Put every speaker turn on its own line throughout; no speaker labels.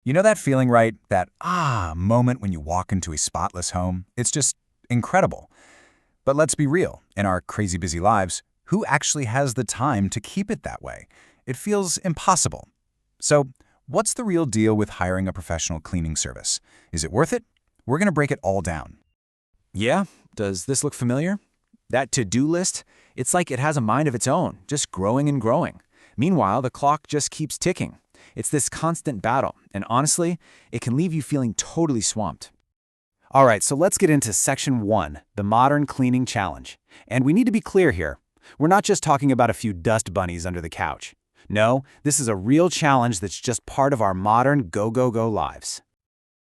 You know that feeling, right? That moment when you walk into a spotless home? It's just incredible. But let's be real, in our crazy busy lives, who actually has the time to keep it that way? It feels impossible. So, what's the real deal with hiring a professional cleaning service? Is it worth it? We're going to break it all down.
Yeah? Does this look familiar? That to-do list? It's like it has a mind of its own, just growing and growing. Meanwhile, the clock just keeps ticking. It's this constant battle, and honestly, it can leave you feeling totally swamped. All right, so let's get into Section 1, the Modern Cleaning Challenge. And we need to be clear here. We're not just talking about a few dust bunnies under the couch. No, this is a real challenge that's just part of our modern go-go-go lives.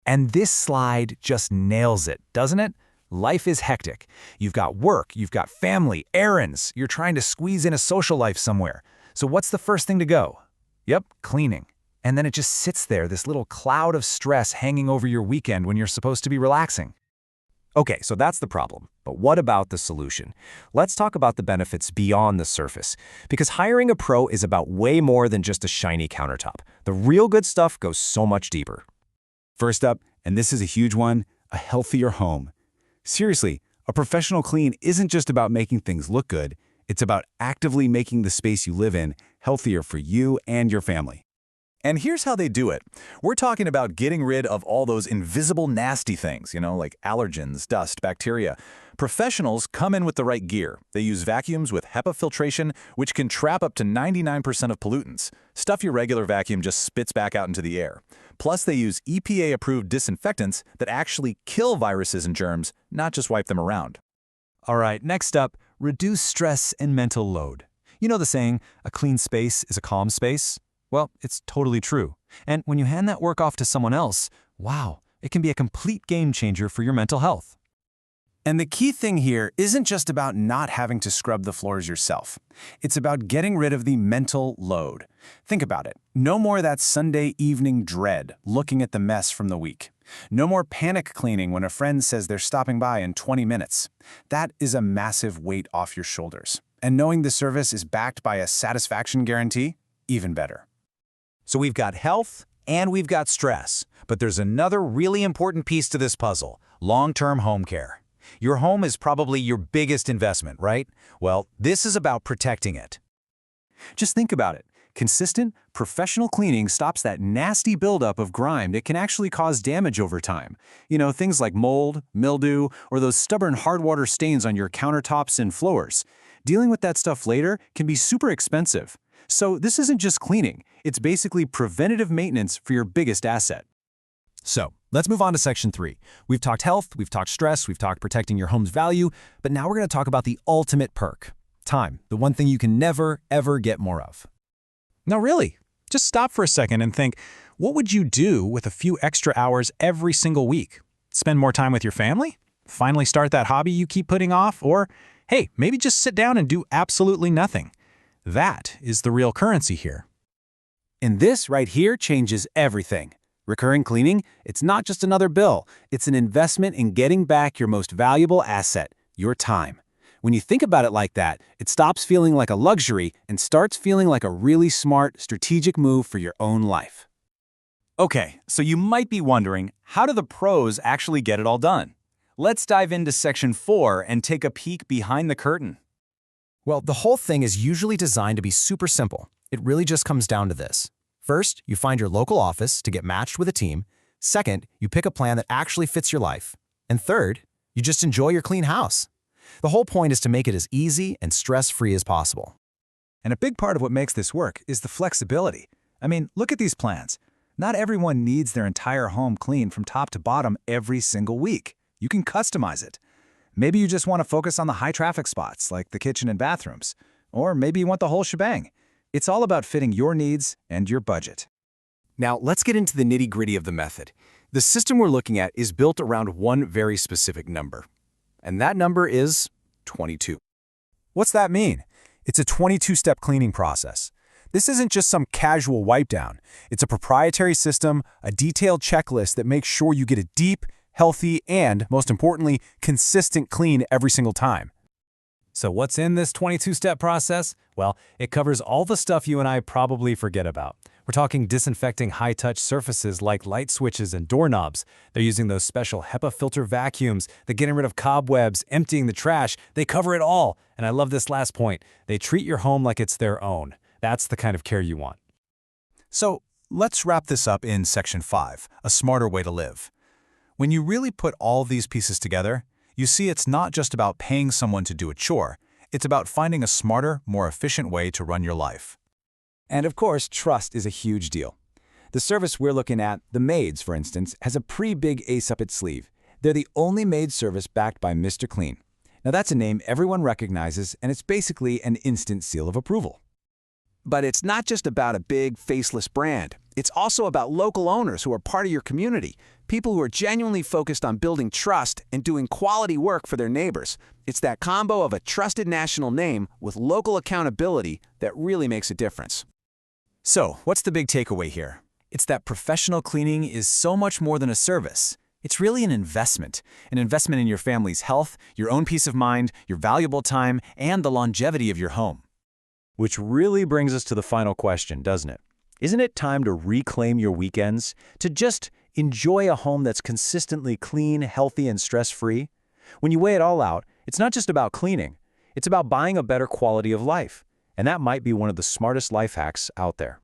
And this slide just nails it, doesn't it? Life is hectic. You've got work, you've got family, errands. You're trying to squeeze in a social life somewhere. So what's the first thing to go? Yep, cleaning. And then it just sits there, this little cloud of stress hanging over your weekend when you're supposed to be relaxing.
Okay, so that's the problem. But what about the solution? Let's talk about the benefits beyond the surface. Because hiring a pro is about way more than just a shiny countertop. The real good stuff goes so much deeper.
First up, and this is a huge one, a healthier home. Seriously, a professional clean isn't just about making things look good. It's about actively making the space you live in healthier for you and your family. And here's how they do it. We're talking about getting rid of all those invisible nasty things, like allergens, dust, bacteria. Professionals come in with the right gear. They use vacuums with HEPA filtration, which can trap up to 99% of pollutants, stuff your regular vacuum just spits back out into the air. Plus, they use EPA-approved disinfectants that actually kill viruses and germs, not just wipe them around. All right, next up, reduce stress and mental load. You know the saying, a clean space is a calm space? Well, it's totally true. And when you hand that work off to someone else, wow, it can be a complete game changer for your mental health. And the key thing here isn't just about not having to scrub the floors yourself. It's about getting rid of the mental load. Think about it. No more that Sunday evening dread looking at the mess from the week. No more panic cleaning when a friend says they're stopping by in 20 minutes. That is a massive weight off your shoulders. And knowing the service is backed by a satisfaction guarantee, even better. So we've got health and we've got stress, but there's another really important piece to this puzzle, long-term home care. Your home is probably your biggest investment, right? Well, this is about protecting it. Just think about it. Consistent, professional cleaning stops that nasty buildup of grime that can actually cause damage over time. Things like mold, mildew, or those stubborn hard water stains on your countertops and floors. Dealing with that stuff later can be super expensive. So this isn't just cleaning, it's basically preventative maintenance for your biggest asset. So, let's move on to Section 3. We've talked health, we've talked stress, we've talked protecting your home's value, but now we're going to talk about the ultimate perk. Time, the one thing you can never, ever get more of. Now really, just stop for a second and think, what would you do with a few extra hours every single week? Spend more time with your family? Finally start that hobby you keep putting off? Or, hey, maybe just sit down and do absolutely nothing. That is the real currency here. And this right here changes everything. Recurring cleaning, it's not just another bill. It's an investment in getting back your most valuable asset, your time. When you think about it like that, it stops feeling like a luxury and starts feeling like a really smart, strategic move for your own life. Okay, so you might be wondering, how do the pros actually get it all done? Let's dive into Section 4 and take a peek behind the curtain. Well, the whole thing is usually designed to be super simple. It really just comes down to this. First, you find your local office to get matched with a team. Second, you pick a plan that actually fits your life. And third, you just enjoy your clean house. The whole point is to make it as easy and stress-free as possible. And a big part of what makes this work is the flexibility. I mean, look at these plans. Not everyone needs their entire home clean from top to bottom every single week. You can customize it. Maybe you just want to focus on the high-traffic spots, like the kitchen and bathrooms. Or maybe you want the whole shebang. It's all about fitting your needs and your budget. Now, let's get into the nitty-gritty of the method. The system we're looking at is built around one very specific number. And that number is 22. What's that mean? It's a 22-step cleaning process. This isn't just some casual wipe down. It's a proprietary system, a detailed checklist that makes sure you get a deep, healthy, and, most importantly, consistent clean every single time. So what's in this 22-step process? Well, it covers all the stuff you and I probably forget about.
We're talking disinfecting high-touch surfaces like light switches and doorknobs. They're using those special HEPA filter vacuums. They're getting rid of cobwebs, emptying the trash. They cover it all. And I love this last point. They treat your home like it's their own. That's the kind of care you want.
So let's wrap this up in Section 5, a smarter way to live. When you really put all these pieces together, you see it's not just about paying someone to do a chore. It's about finding a smarter, more efficient way to run your life.
And of course, trust is a huge deal. The service we're looking at, the Maids, for instance, has a pretty big ace up its sleeve. They're the only maid service backed by Mr. Clean. Now that's a name everyone recognizes, and it's basically an instant seal of approval.
But it's not just about a big, faceless brand. It's also about local owners who are part of your community, people who are genuinely focused on building trust and doing quality work for their neighbors. It's that combo of a trusted national name with local accountability that really makes a difference.
So, what's the big takeaway here? It's that professional cleaning is so much more than a service. It's really an investment in your family's health, your own peace of mind, your valuable time, and the longevity of your home. Which really brings us to the final question, doesn't it? Isn't it time to reclaim your weekends? To just enjoy a home that's consistently clean, healthy, and stress-free? When you weigh it all out, it's not just about cleaning. It's about buying a better quality of life. And that might be one of the smartest life hacks out there.